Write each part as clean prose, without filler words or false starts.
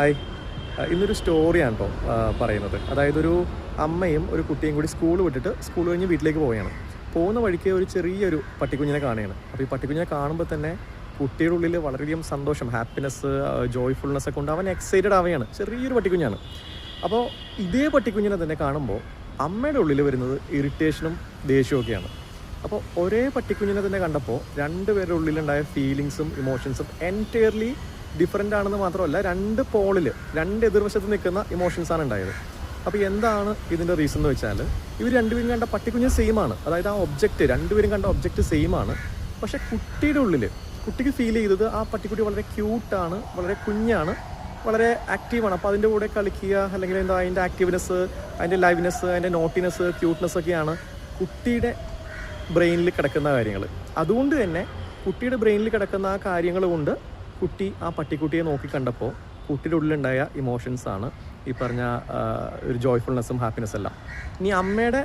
Hi, ഇന്നൊരു സ്റ്റോറിയാണ് കേട്ടോ പറയുന്നത്. അതായത് ഒരു അമ്മയും ഒരു കുട്ടിയും കൂടി സ്കൂൾ വിട്ടിട്ട് സ്കൂൾ കഴിഞ്ഞ് വീട്ടിലേക്ക് പോവുകയാണ്. പോകുന്ന വഴിക്ക് ഒരു ചെറിയൊരു പട്ടിക്കുഞ്ഞിനെ കാണുകയാണ്. അപ്പോൾ ഈ പട്ടിക്കുഞ്ഞിനെ കാണുമ്പോൾ തന്നെ കുട്ടിയുടെ ഉള്ളിൽ വളരെയധികം സന്തോഷം, ഹാപ്പിനെസ്, ജോയ്ഫുൾനെസ് ഒക്കെ കൊണ്ട് അവൻ എക്സൈറ്റഡ് ആവുകയാണ്. ചെറിയൊരു പട്ടിക്കുഞ്ഞാണ്. അപ്പോൾ ഇതേ പട്ടിക്കുഞ്ഞിനെ തന്നെ കാണുമ്പോൾ അമ്മയുടെ ഉള്ളിൽ വരുന്നത് ഇറിറ്റേഷനും ദേഷ്യമൊക്കെയാണ്. അപ്പോൾ ഒരേ പട്ടിക്കുഞ്ഞിനെ തന്നെ കണ്ടപ്പോൾ രണ്ടുപേരുടെ ഉള്ളിലുണ്ടായ ഫീലിങ്സും ഇമോഷൻസും എൻറ്റയർലി ഡിഫറൻ്റ് ആണെന്ന് മാത്രമല്ല, രണ്ട് എതിർവശത്ത് നിൽക്കുന്ന ഇമോഷൻസാണ് ഉണ്ടായത്. അപ്പോൾ എന്താണ് ഇതിൻ്റെ റീസൺ എന്ന് വെച്ചാൽ, ഇവർ രണ്ടുപേരും കണ്ട പട്ടിക്കുഞ്ഞ് സെയിം ആണ്. അതായത് ആ ഒബ്ജക്റ്റ്, രണ്ടുപേരും കണ്ട ഒബ്ജക്റ്റ് സെയിം ആണ്. പക്ഷേ കുട്ടിയുടെ ഉള്ളിൽ കുട്ടിക്ക് ഫീൽ ചെയ്തത് ആ പട്ടിക്കുട്ടി വളരെ ക്യൂട്ടാണ്, വളരെ കുഞ്ഞാണ്, വളരെ ആക്റ്റീവാണ്. അപ്പോൾ അതിൻ്റെ കൂടെ കളിക്കുക, അല്ലെങ്കിൽ എന്താ അതിൻ്റെ ആക്റ്റീവ്നെസ്, അതിൻ്റെ ലൈവ്നെസ്, അതിൻ്റെ നോട്ടിനെസ്, ക്യൂട്ട്നെസ് ഒക്കെയാണ് കുട്ടിയുടെ ബ്രെയിനിൽ കിടക്കുന്ന കാര്യങ്ങൾ. അതുകൊണ്ട് തന്നെ കുട്ടിയുടെ ബ്രെയിനിൽ കിടക്കുന്ന ആ കാര്യങ്ങൾ കൊണ്ട് കുട്ടി ആ പട്ടിക്കുട്ടിയെ നോക്കി കണ്ടപ്പോൾ കുട്ടിയുടെ ഉള്ളിലുണ്ടായ ഇമോഷൻസാണ് ഈ പറഞ്ഞ ഒരു ജോയ്ഫുൾനെസ്സും ഹാപ്പിനെസ്സും എല്ലാം. ഇനി അമ്മയുടെ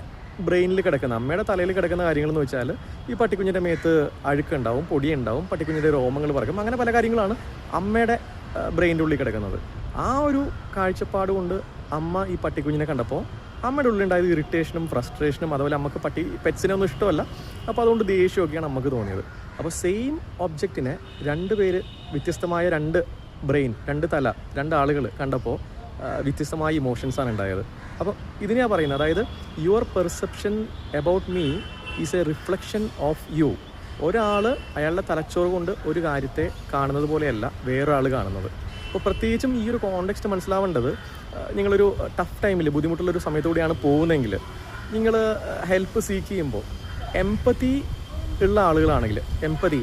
ബ്രെയിനിൽ കിടക്കുന്ന, അമ്മയുടെ തലയിൽ കിടക്കുന്ന കാര്യങ്ങളെന്ന് വെച്ചാൽ, ഈ പട്ടിക്കുഞ്ഞിൻ്റെ മേത്ത് അഴുക്കുണ്ടാവും, പൊടിയുണ്ടാവും, പട്ടിക്കുഞ്ഞിൻ്റെ രോമങ്ങൾ പറക്കും, അങ്ങനെ പല കാര്യങ്ങളാണ് അമ്മയുടെ ബ്രെയിനിൻ്റെ ഉള്ളിൽ കിടക്കുന്നത്. ആ ഒരു കാഴ്ചപ്പാട് കൊണ്ട് അമ്മ ഈ പട്ടിക്കുഞ്ഞിനെ കണ്ടപ്പോൾ അമ്മയുടെ ഉള്ളിലുണ്ടായത് ഇറിറ്റേഷനും ഫ്രസ്ട്രേഷനും, അതുപോലെ നമുക്ക് പെറ്റ്സിനെ ഒന്നും ഇഷ്ടമല്ല, അപ്പോൾ അതുകൊണ്ട് ദേഷ്യമൊക്കെയാണ് നമുക്ക് തോന്നിയത്. അപ്പോൾ സെയിം ഒബ്ജക്റ്റിനെ രണ്ടുപേര് വ്യത്യസ്തമായ രണ്ട് ബ്രെയിൻ, രണ്ട് തല, രണ്ടാളുകൾ കണ്ടപ്പോൾ വ്യത്യസ്തമായ ഇമോഷൻസാണ് ഉണ്ടായത്. അപ്പോൾ ഇതിനെയാണ് പറയുന്നത്, അതായത് your perception about me is a reflection of you. ഒരാൾ അയാളുടെ തലച്ചോറ് കൊണ്ട് ഒരു കാര്യത്തെ കാണുന്നത് പോലെയല്ല വേറൊരാൾ കാണുന്നത്. അപ്പോൾ പ്രത്യേകിച്ചും ഈ ഒരു കോണ്ടെക്സ്റ്റ് മനസ്സിലാവേണ്ടത്, നിങ്ങളൊരു ടഫ് ടൈമിൽ, ബുദ്ധിമുട്ടുള്ളൊരു സമയത്തൂടെയാണ് പോകുന്നതെങ്കിൽ, നിങ്ങൾ ഹെൽപ്പ് സീക്ക് ചെയ്യുമ്പോൾ എംപതി ഉള്ള ആളുകളാണെങ്കിൽ,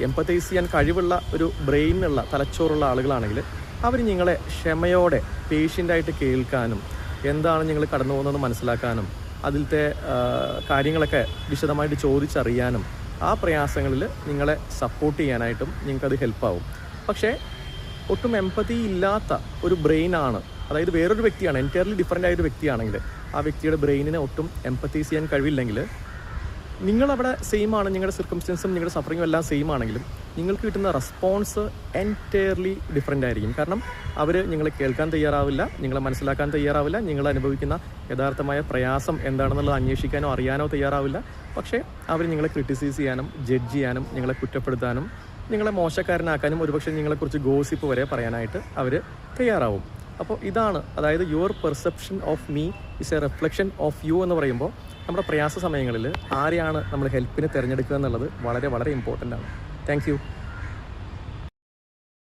എംപതൈസ് ചെയ്യാൻ കഴിവുള്ള ഒരു ബ്രെയിനുള്ള, തലച്ചോറുള്ള ആളുകളാണെങ്കിൽ, അവർ നിങ്ങളെ ക്ഷമയോടെ പേഷ്യൻ്റായിട്ട് കേൾക്കാനും, എന്താണ് നിങ്ങൾ കടന്നു പോകുന്നതെന്ന് മനസ്സിലാക്കാനും, അതിലത്തെ കാര്യങ്ങളൊക്കെ വിശദമായിട്ട് ചോദിച്ചറിയാനും, ആ പ്രയാസങ്ങളിൽ നിങ്ങളെ സപ്പോർട്ട് ചെയ്യാനായിട്ടും നിങ്ങൾക്കത് ഹെൽപ്പാവും. പക്ഷേ ഒട്ടും എംപതി ഇല്ലാത്ത ഒരു ബ്രെയിനാണ്, അതായത് വേറൊരു വ്യക്തിയാണ്, എൻറ്റയർലി ഡിഫറൻ്റ് ആയൊരു വ്യക്തിയാണെങ്കിൽ, ആ വ്യക്തിയുടെ ബ്രെയിനിനെ ഒട്ടും എംപതൈസ് ചെയ്യാൻ കഴിവില്ലെങ്കിൽ, നിങ്ങളവിടെ സെയിം ആണ്, നിങ്ങളുടെ സിർക്കംസ്റ്റൻസും നിങ്ങളുടെ സഫറിങ്ങും എല്ലാം സെയിം ആണെങ്കിലും നിങ്ങൾക്ക് കിട്ടുന്ന റെസ്പോൺസ് എൻറ്റയർലി ഡിഫറൻ്റ് ആയിരിക്കും. കാരണം അവർ നിങ്ങളെ കേൾക്കാൻ തയ്യാറാവില്ല, നിങ്ങളെ മനസ്സിലാക്കാൻ തയ്യാറാവില്ല, നിങ്ങൾ അനുഭവിക്കുന്ന യഥാർത്ഥമായ പ്രയാസം എന്താണെന്നുള്ളത് അന്വേഷിക്കാനോ അറിയാനോ തയ്യാറാവില്ല. പക്ഷേ അവർ നിങ്ങളെ ക്രിറ്റിസൈസ് ചെയ്യാനും, ജഡ്ജ് ചെയ്യാനും, നിങ്ങളെ കുറ്റപ്പെടുത്താനും, നിങ്ങളെ മോശക്കാരനാക്കാനും, ഒരുപക്ഷെ നിങ്ങളെക്കുറിച്ച് ഗോസിപ്പ് വരെ പറയാനായിട്ട് അവർ തയ്യാറാവും. അപ്പോൾ ഇതാണ്, അതായത് your perception of me is a reflection of you എന്ന് പറയുമ്പോൾ, നമ്മുടെ പ്രയാസ സമയങ്ങളിൽ ആരെയാണ് നമ്മൾ ഹെൽപ്പിന് തിരഞ്ഞെടുക്കുക എന്നുള്ളത് വളരെ വളരെ ഇമ്പോർട്ടൻ്റ് ആണ്. Thank you.